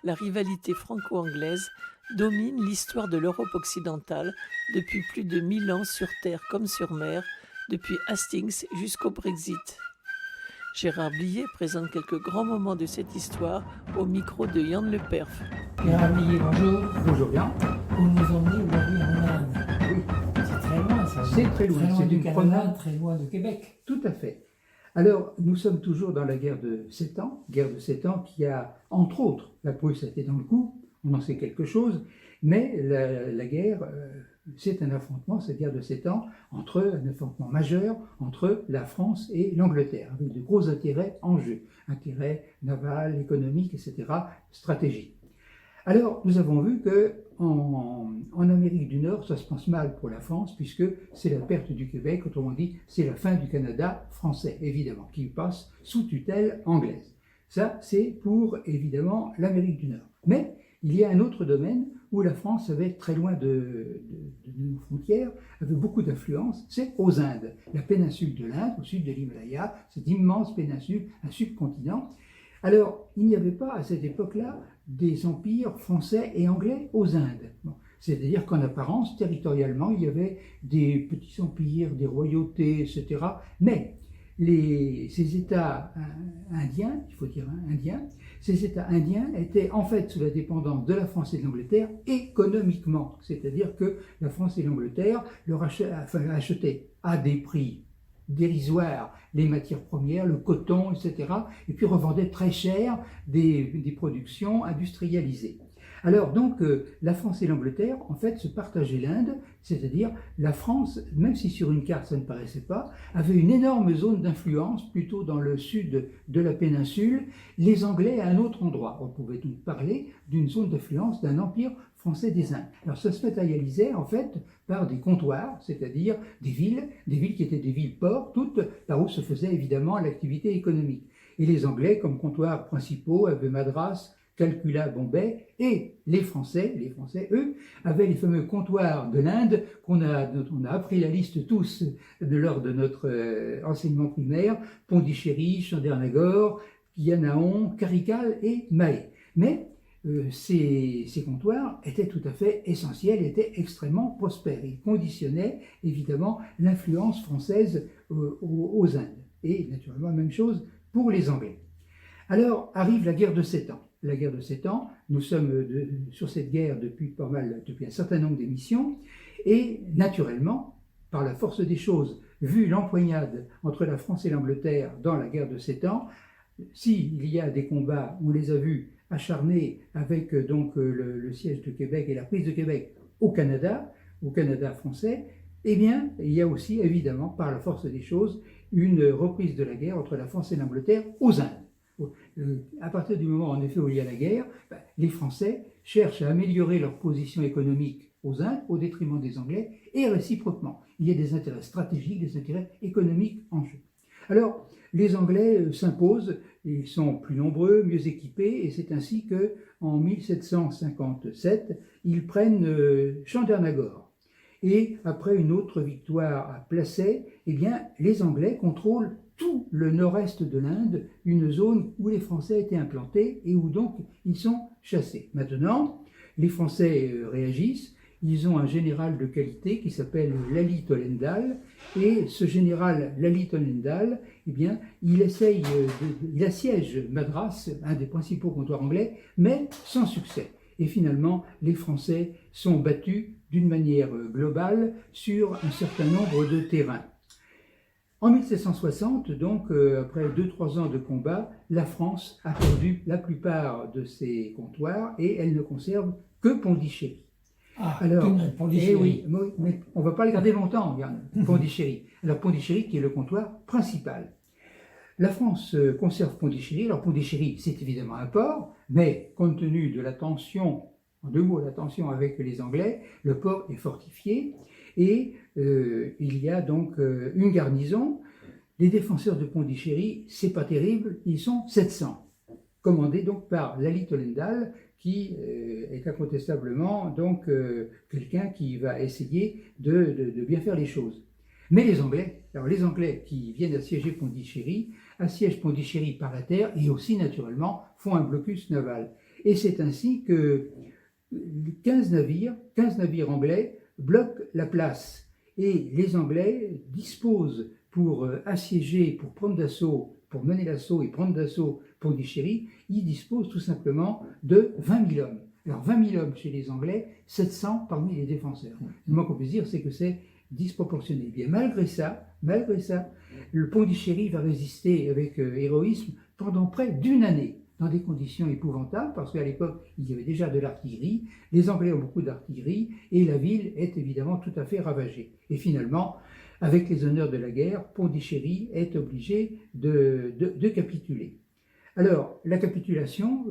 la rivalité franco-anglaise domine l'histoire de l'Europe occidentale depuis plus de 1000 ans sur terre comme sur mer, depuis Hastings jusqu'au Brexit. Gérard Blier présente quelques grands moments de cette histoire au micro de Yann Le Perf. Gérard Blier, bonjour. Bonjour bien. Vous nous emmenez aujourd'hui en Inde. Oui, C'est très loin, ça. c'est très loin. C'est du une Canada, promenade. très loin de Québec. Tout à fait. Alors, nous sommes toujours dans la guerre de 7 ans, qui a, entre autres, la Prusse a été dans le coup, on en sait quelque chose, mais la guerre, c'est un affrontement, cette guerre de 7 ans, un affrontement majeur entre la France et l'Angleterre, avec de gros intérêts en jeu, intérêts navals, économiques, etc., stratégiques. Alors, nous avons vu que en Amérique du Nord, ça se passe mal pour la France, puisque c'est la perte du Québec, autrement dit, c'est la fin du Canada français, évidemment, qui passe sous tutelle anglaise. Ça, c'est pour, évidemment, l'Amérique du Nord. Mais il y a un autre domaine où la France avait très loin de nos frontières, avait beaucoup d'influence, c'est aux Indes, la péninsule de l'Inde, au sud de l'Himalaya, cette immense péninsule, un subcontinent. Alors, il n'y avait pas à cette époque-là des empires français et anglais aux Indes. Bon. C'est-à-dire qu'en apparence, territorialement, il y avait des petits empires, des royautés, etc. Mais ces États indiens, il faut dire indiens, ces États indiens étaient en fait sous la dépendance de la France et de l'Angleterre économiquement. C'est-à-dire que la France et l'Angleterre leur achetaient à des prix dérisoires les matières premières, le coton, etc. Et puis revendaient très cher des productions industrialisées. Alors donc la France et l'Angleterre en fait se partageaient l'Inde, c'est-à-dire la France, même si sur une carte ça ne paraissait pas, avait une énorme zone d'influence plutôt dans le sud de la péninsule, les Anglais à un autre endroit. On pouvait donc parler d'une zone d'influence d'un empire français des Indes. Alors ça se matérialisait en fait par des comptoirs, c'est-à-dire des villes qui étaient des villes-ports, toutes par où se faisait évidemment l'activité économique. Et les Anglais comme comptoirs principaux avaient Madras, Calcutta, Bombay, et les Français, eux, avaient les fameux comptoirs de l'Inde dont on a appris la liste tous lors de notre enseignement primaire, Pondichéry, Chandernagore, Yannaon, Karikal et Mahé. Mais ces comptoirs étaient tout à fait essentiels, étaient extrêmement prospères. Ils conditionnaient évidemment l'influence française aux Indes. Et naturellement, la même chose pour les Anglais. Alors arrive la guerre de 7 ans. La guerre de 7 ans, nous sommes sur cette guerre depuis un certain nombre d'émissions, et naturellement, par la force des choses, vu l'empoignade entre la France et l'Angleterre dans la guerre de 7 ans, s'il y a des combats, on les a vus acharnés avec donc le siège de Québec et la prise de Québec au Canada français, eh bien, il y a aussi évidemment, par la force des choses, une reprise de la guerre entre la France et l'Angleterre aux Indes. À partir du moment en effet où il y a la guerre, les Français cherchent à améliorer leur position économique aux Indes au détriment des Anglais et réciproquement. Il y a des intérêts stratégiques, des intérêts économiques en jeu. Alors, les Anglais s'imposent, ils sont plus nombreux, mieux équipés, et c'est ainsi qu'en 1757, ils prennent Chandernagore. Et après une autre victoire à Placé, eh bien, les Anglais contrôlent tout le nord-est de l'Inde, une zone où les Français étaient implantés et où donc ils sont chassés. Maintenant, les Français réagissent, ils ont un général de qualité qui s'appelle Lally Tollendal, et ce général Lally Tollendal, eh bien, il assiège Madras, un des principaux comptoirs anglais, mais sans succès. Et finalement, les Français sont battus d'une manière globale sur un certain nombre de terrains. En 1760, donc, après 2-3 ans de combat, la France a perdu la plupart de ses comptoirs et elle ne conserve que Pondichéry. Alors, Pondichéry. Oui, mais on ne va pas le garder longtemps, Pondichéry. Alors Pondichéry qui est le comptoir principal. La France conserve Pondichéry. Alors Pondichéry, c'est évidemment un port, mais compte tenu de la tension, en deux mots, la tension avec les Anglais, le port est fortifié et il y a donc une garnison. Les défenseurs de Pondichéry, c'est pas terrible, ils sont 700, commandés donc par Lally Tollendal, qui est incontestablement donc quelqu'un qui va essayer de bien faire les choses. Mais les Anglais qui viennent assiéger Pondichéry, assiègent Pondichéry par la terre et aussi naturellement font un blocus naval. Et c'est ainsi que 15 navires anglais bloquent la place. Et les Anglais disposent pour assiéger, pour prendre d'assaut, pour mener l'assaut et prendre d'assaut Pondichéry, ils disposent tout simplement de 20 000 hommes. Alors 20 000 hommes chez les Anglais, 700 parmi les défenseurs. Le moins qu'on puisse dire, c'est que c'est disproportionné. Et bien malgré ça, le Pondichéry va résister avec héroïsme pendant près d'une année, dans des conditions épouvantables, parce qu'à l'époque, il y avait déjà de l'artillerie, les Anglais ont beaucoup d'artillerie, et la ville est évidemment tout à fait ravagée. Et finalement, avec les honneurs de la guerre, Pondichéry est obligé de capituler. Alors, la capitulation,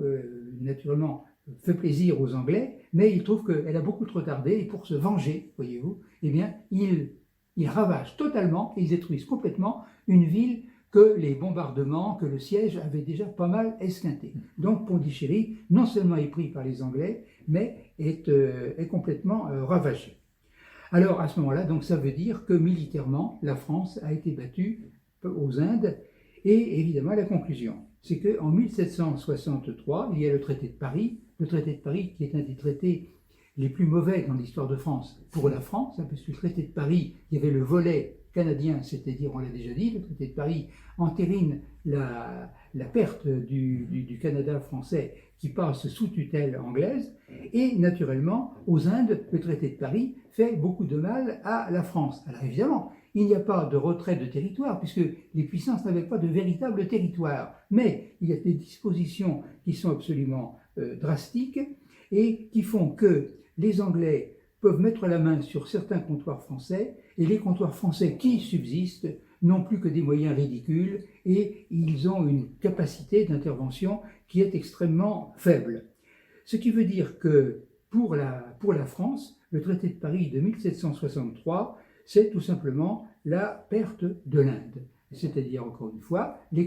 naturellement, fait plaisir aux Anglais, mais ils trouvent qu'elle a beaucoup trop tardé, et pour se venger, voyez-vous, eh bien, ils ravagent totalement, et ils détruisent complètement une ville que les bombardements, que le siège avait déjà pas mal esquinté. Donc Pondichéry, non seulement est pris par les Anglais, mais est complètement ravagé. Alors à ce moment-là, donc ça veut dire que militairement, la France a été battue aux Indes, et évidemment la conclusion, c'est qu'en 1763, il y a le traité de Paris qui est un des traités les plus mauvais dans l'histoire de France pour la France, hein, parce que le traité de Paris, il y avait le volet canadien, c'est-à-dire, on l'a déjà dit, le traité de Paris entérine la perte du Canada français qui passe sous tutelle anglaise, et naturellement, aux Indes, le traité de Paris fait beaucoup de mal à la France. Alors évidemment, il n'y a pas de retrait de territoire, puisque les puissances n'avaient pas de véritable territoire, mais il y a des dispositions qui sont absolument drastiques, et qui font que les Anglais peuvent mettre la main sur certains comptoirs français, et les comptoirs français qui subsistent n'ont plus que des moyens ridicules, et ils ont une capacité d'intervention qui est extrêmement faible. Ce qui veut dire que pour la France, le traité de Paris de 1763, c'est tout simplement la perte de l'Inde. C'est-à-dire, encore une fois, les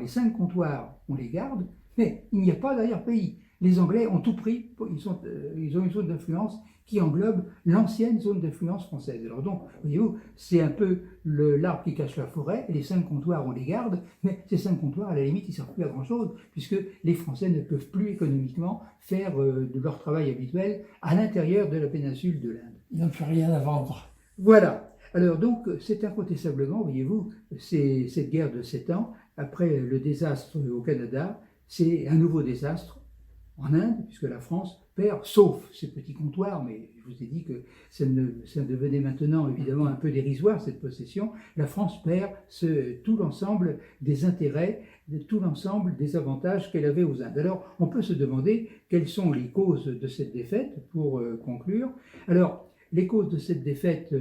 5 comptoirs, on les garde, mais il n'y a pas d'arrière-pays. Les Anglais ont tout pris, ils ont une zone d'influence qui englobe l'ancienne zone d'influence française. Alors donc, voyez-vous, c'est un peu l'arbre qui cache la forêt, et les 5 comptoirs, on les garde, mais ces 5 comptoirs, à la limite, ils ne servent plus à grand-chose, puisque les Français ne peuvent plus économiquement faire de leur travail habituel à l'intérieur de la péninsule de l'Inde. Ils n'ont plus rien à vendre. Voilà. Alors donc, c'est incontestablement, voyez-vous, cette guerre de 7 ans, après le désastre au Canada, c'est un nouveau désastre en Inde, puisque la France perd, sauf ces petits comptoirs, mais je vous ai dit que ça devenait maintenant évidemment un peu dérisoire, cette possession, la France perd tout l'ensemble des intérêts, tout l'ensemble des avantages qu'elle avait aux Indes. Alors, on peut se demander quelles sont les causes de cette défaite, pour conclure. Alors, les causes de cette défaite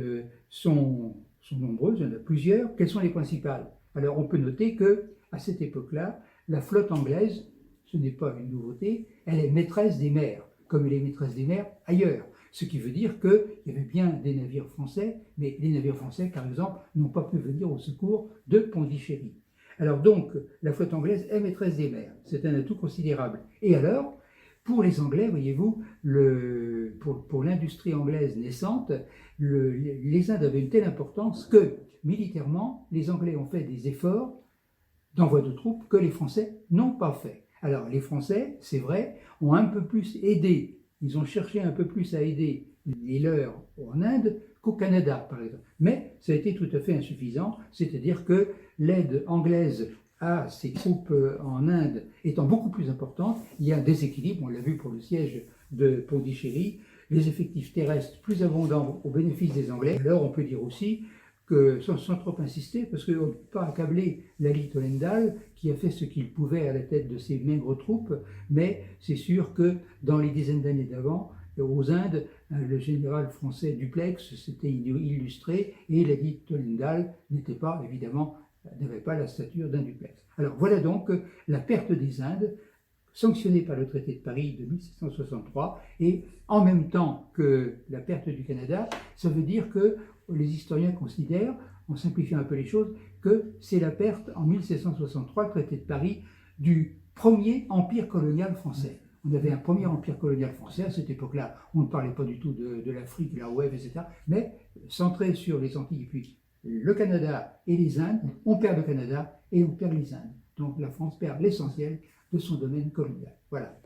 sont nombreuses, il y en a plusieurs. Quelles sont les principales? Alors, on peut noter qu'à cette époque-là, la flotte anglaise, ce n'est pas une nouveauté, elle est maîtresse des mers, comme elle est maîtresse des mers ailleurs. Ce qui veut dire qu'il y avait bien des navires français, mais les navires français, par exemple, n'ont pas pu venir au secours de Pondichéry. Alors donc, la flotte anglaise est maîtresse des mers, c'est un atout considérable. Et alors, pour les Anglais, voyez-vous, pour l'industrie anglaise naissante, les Indes avaient une telle importance que, militairement, les Anglais ont fait des efforts d'envoi de troupes que les Français n'ont pas fait. Alors, les Français, c'est vrai, ont un peu plus aidé, ils ont cherché un peu plus à aider les leurs en Inde qu'au Canada, par exemple. Mais ça a été tout à fait insuffisant, c'est-à-dire que l'aide anglaise à ces troupes en Inde étant beaucoup plus importante, il y a un déséquilibre, on l'a vu pour le siège de Pondichéry, les effectifs terrestres plus abondants au bénéfice des Anglais. Alors, on peut dire aussi que, sans trop insister, parce qu'on ne peut pas accabler Lally Tollendal, qui a fait ce qu'il pouvait à la tête de ses maigres troupes, mais c'est sûr que dans les dizaines d'années d'avant, aux Indes, le général français Dupleix s'était illustré, et Lally Tollendal n'avait pas la stature d'un Dupleix. Alors voilà donc la perte des Indes, sanctionnée par le traité de Paris de 1763, et en même temps que la perte du Canada, ça veut dire que les historiens considèrent, en simplifiant un peu les choses, que c'est la perte en 1763, le traité de Paris, du premier empire colonial français. On avait un premier empire colonial français à cette époque-là. On ne parlait pas du tout de l'Afrique, de la Ouest, etc. Mais centré sur les Antilles et puis le Canada et les Indes, on perd le Canada et on perd les Indes. Donc la France perd l'essentiel de son domaine colonial. Voilà.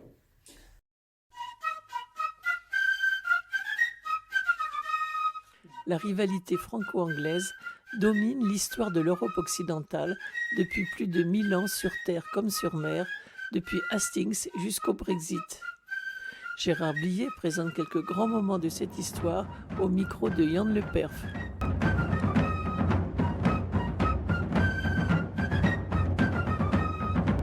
la rivalité franco-anglaise domine l'histoire de l'Europe occidentale depuis plus de 1000 ans sur terre comme sur mer, depuis Hastings jusqu'au Brexit. Gérard Blier présente quelques grands moments de cette histoire au micro de Yann Le Perf.